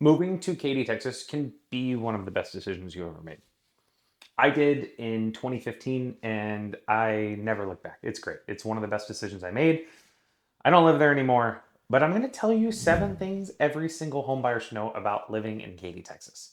Moving to Katy, Texas can be one of the best decisions you ever made. I did in 2015 and I never look back. It's great. It's one of the best decisions I made. I don't live there anymore, but I'm going to tell you 7 things every single homebuyer should know about living in Katy, Texas.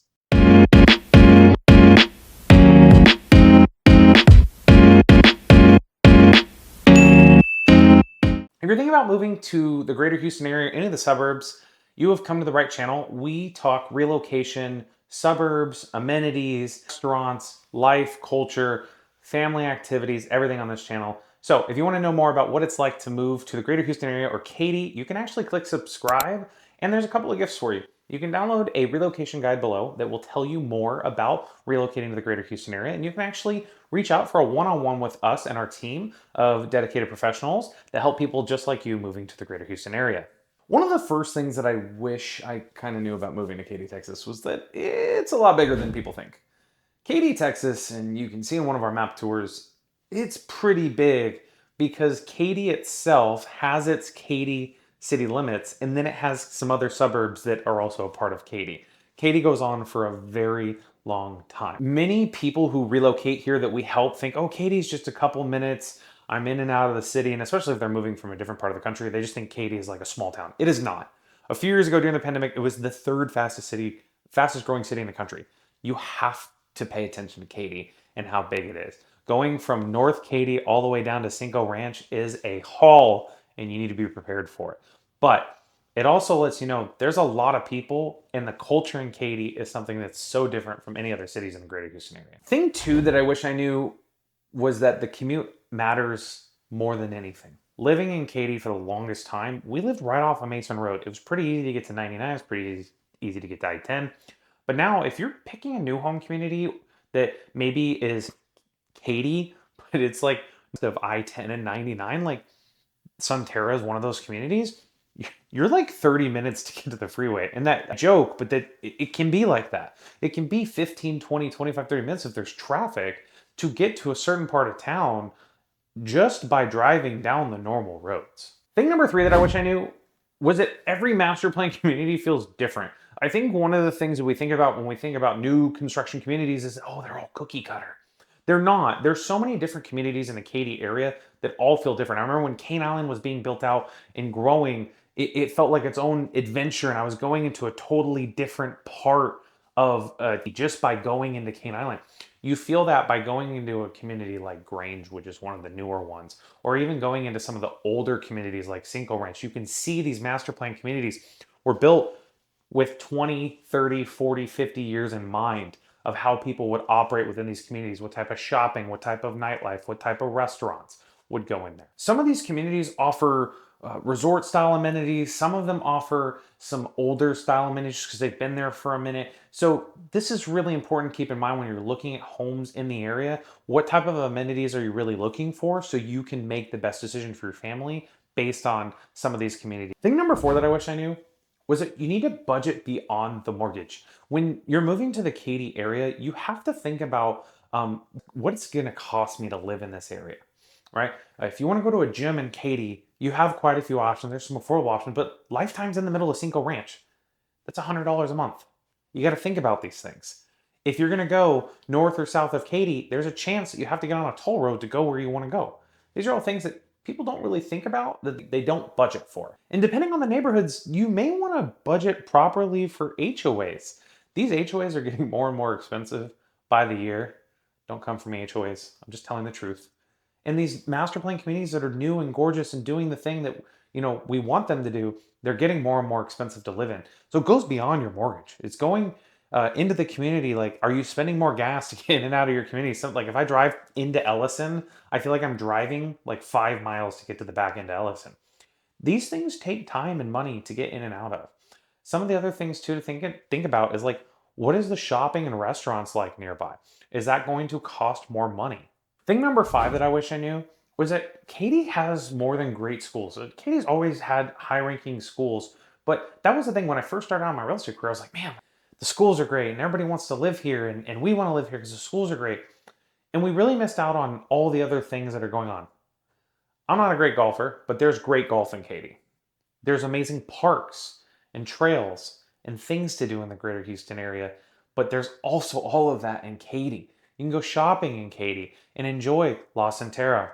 If you're thinking about moving to the greater Houston area, any of the suburbs, you have come to the right channel. We talk relocation, suburbs, amenities, restaurants, life, culture, family activities, everything on this channel. So if you want to know more about what it's like to move to the greater Houston area or Katy, you can actually click subscribe, and there's a couple of gifts for you. You can download a relocation guide below that will tell you more about relocating to the greater Houston area, and you can actually reach out for a one-on-one with us and our team of dedicated professionals that help people just like you moving to the greater Houston area. One of the first things that I wish I kind of knew about moving to Katy, Texas was that it's a lot bigger than people think. Katy, Texas, and you can see in one of our map tours, it's pretty big because Katy itself has its Katy city limits, and then it has some other suburbs that are also a part of Katy. Katy goes on for a very long time. Many people who relocate here that we help think, oh, Katy's just a couple minutes. I'm in and out of the city, and especially if they're moving from a different part of the country, they just think Katy is like a small town. It is not. A few years ago during the pandemic, it was the third fastest growing city in the country. You have to pay attention to Katy and how big it is. Going from North Katy all the way down to Cinco Ranch is a haul, and you need to be prepared for it. But it also lets you know there's a lot of people, and the culture in Katy is something that's so different from any other cities in the greater Houston area. Thing two that I wish I knew was that the commute matters more than anything. Living in Katy for the longest time, we lived right off of Mason Road. It was pretty easy to get to 99, it was pretty easy to get to I-10. But now, if you're picking a new home community that maybe is Katy, but it's like of I-10 and 99, like Sunterra is one of those communities, you're like 30 minutes to get to the freeway. And that joke, but that it can be like that. It can be 15, 20, 25, 30 minutes if there's traffic to get to a certain part of town just by driving down the normal roads. Thing number three that I wish I knew was that every master plan community feels different. I think one of the things that we think about when we think about new construction communities is, oh, they're all cookie cutter. They're not. There's so many different communities in the Katy area that all feel different. I remember when Cane Island was being built out and growing, it felt like its own adventure, and I was going into a totally different part of just by going into Cane Island. You feel that by going into a community like Grange, which is one of the newer ones, or even going into some of the older communities like Cinco Ranch. You can see these master plan communities were built with 20, 30, 40, 50 years in mind of how people would operate within these communities, what type of shopping, what type of nightlife, what type of restaurants would go in there. Some of these communities offer resort style amenities. Some of them offer some older style amenities because they've been there for a minute. So this is really important to keep in mind when you're looking at homes in the area. What type of amenities are you really looking for so you can make the best decision for your family based on some of these communities. Thing number four that I wish I knew was that you need to budget beyond the mortgage. When you're moving to the Katy area, you have to think about what it's going to cost me to live in this area, right? If you want to go to a gym in Katy, you have quite a few options. There's some affordable options, but Lifetime's in the middle of Cinco Ranch. That's $100 a month. You got to think about these things. If you're going to go north or south of Katy, there's a chance that you have to get on a toll road to go where you want to go. These are all things that people don't really think about, that they don't budget for. And depending on the neighborhoods, you may want to budget properly for HOAs. These HOAs are getting more and more expensive by the year. Don't come for me, HOAs. I'm just telling the truth. And these master plan communities that are new and gorgeous and doing the thing that we want them to do, they're getting more and more expensive to live in. So it goes beyond your mortgage. It's going into the community. Like, are you spending more gas to get in and out of your community? So, like, if I drive into Ellison, I feel like I'm driving like 5 miles to get to the back end of Ellison. These things take time and money to get in and out of. Some of the other things too to think about is like, what is the shopping and restaurants like nearby? Is that going to cost more money? Thing number five that I wish I knew was that Katy has more than great schools. Katy's always had high-ranking schools, but that was the thing when I first started out my real estate career. I was like, man, the schools are great, and everybody wants to live here, and we want to live here because the schools are great. And we really missed out on all the other things that are going on. I'm not a great golfer, but there's great golf in Katy. There's amazing parks and trails and things to do in the greater Houston area. But there's also all of that in Katy. You can go shopping in Katy and enjoy La Centera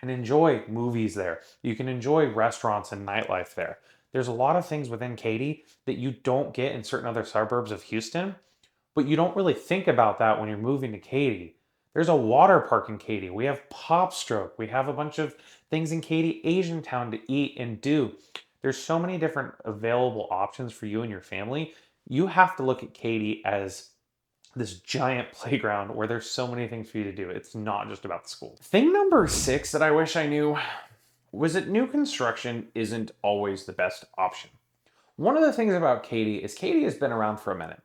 and enjoy movies there. You can enjoy restaurants and nightlife there. There's a lot of things within Katy that you don't get in certain other suburbs of Houston, but you don't really think about that when you're moving to Katy. There's a water park in Katy. We have Pop Stroke. We have a bunch of things in Katy, Asian Town to eat and do. There's so many different available options for you and your family. You have to look at Katy as this giant playground where there's so many things for you to do. It's not just about the school. Thing number 6 that I wish I knew was that new construction isn't always the best option. One of the things about Katy is Katy has been around for a minute.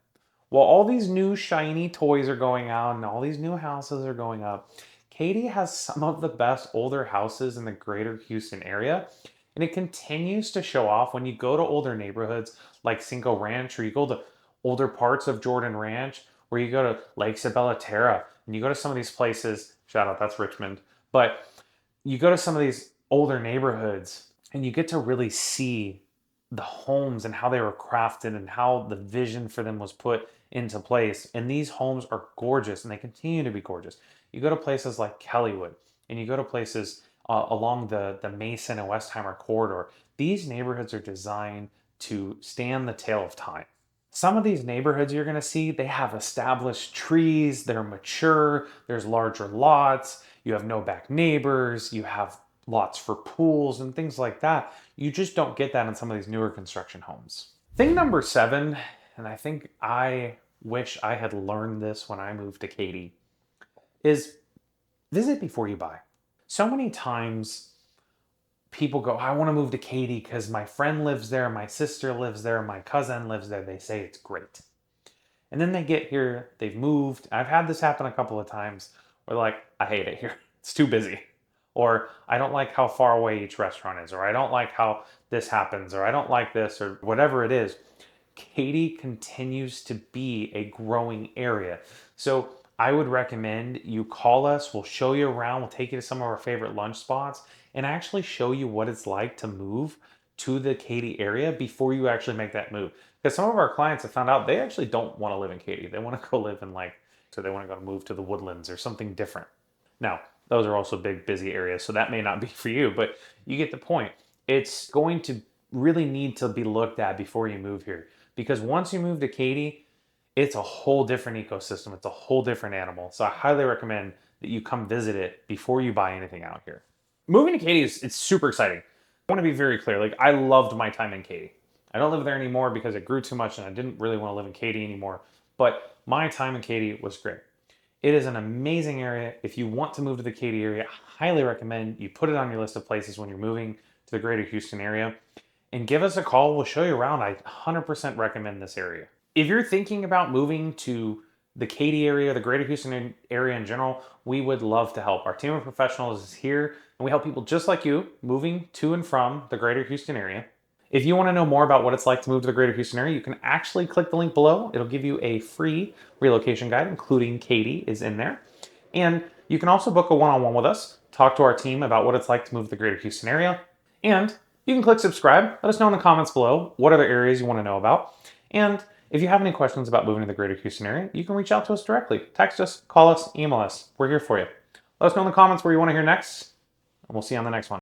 While all these new shiny toys are going out and all these new houses are going up, Katy has some of the best older houses in the greater Houston area. And it continues to show off when you go to older neighborhoods like Cinco Ranch, or you go to older parts of Jordan Ranch, where you go to Lakes of Bellaterra, and you go to some of these places, shout out, that's Richmond, but you go to some of these older neighborhoods and you get to really see the homes and how they were crafted and how the vision for them was put into place. And these homes are gorgeous and they continue to be gorgeous. You go to places like Kellywood and you go to places along the Mason and Westheimer corridor. These neighborhoods are designed to stand the tale of time. Some of these neighborhoods you're going to see, they have established trees, they're mature, there's larger lots, you have no back neighbors, you have lots for pools and things like that. You just don't get that in some of these newer construction homes. Thing number 7, and I think I wish I had learned this when I moved to Katy, is visit before you buy. So many times people go, I want to move to Katy because my friend lives there, my sister lives there, my cousin lives there. They say it's great. And then they get here, they've moved. I've had this happen a couple of times where like, I hate it here. It's too busy. Or I don't like how far away each restaurant is, or I don't like how this happens, or I don't like this, or whatever it is. Katy continues to be a growing area. So I would recommend you call us. We'll show you around. We'll take you to some of our favorite lunch spots and actually show you what it's like to move to the Katy area before you actually make that move. Because some of our clients have found out they actually don't want to live in Katy. They want to go live in so they want to go move to the Woodlands or something different. Now, those are also big, busy areas, so that may not be for you, but you get the point. It's going to really need to be looked at before you move here. Because once you move to Katy, it's a whole different ecosystem. It's a whole different animal. So I highly recommend that you come visit it before you buy anything out here. Moving to Katy it's super exciting. I want to be very clear. Like, I loved my time in Katy. I don't live there anymore because it grew too much and I didn't really want to live in Katy anymore. But my time in Katy was great. It is an amazing area. If you want to move to the Katy area, I highly recommend you put it on your list of places when you're moving to the greater Houston area. And give us a call. We'll show you around. I 100% recommend this area. If you're thinking about moving to the Katy area, the greater Houston area in general, we would love to help. Our team of professionals is here, and we help people just like you moving to and from the greater Houston area. If you want to know more about what it's like to move to the greater Houston area, you can actually click the link below. It'll give you a free relocation guide, including Katy is in there. And you can also book a one-on-one with us, talk to our team about what it's like to move to the greater Houston area. And you can click subscribe. Let us know in the comments below what other areas you want to know about. And if you have any questions about moving to the greater Houston area, you can reach out to us directly. Text us, call us, email us. We're here for you. Let us know in the comments where you want to hear next, and we'll see you on the next one.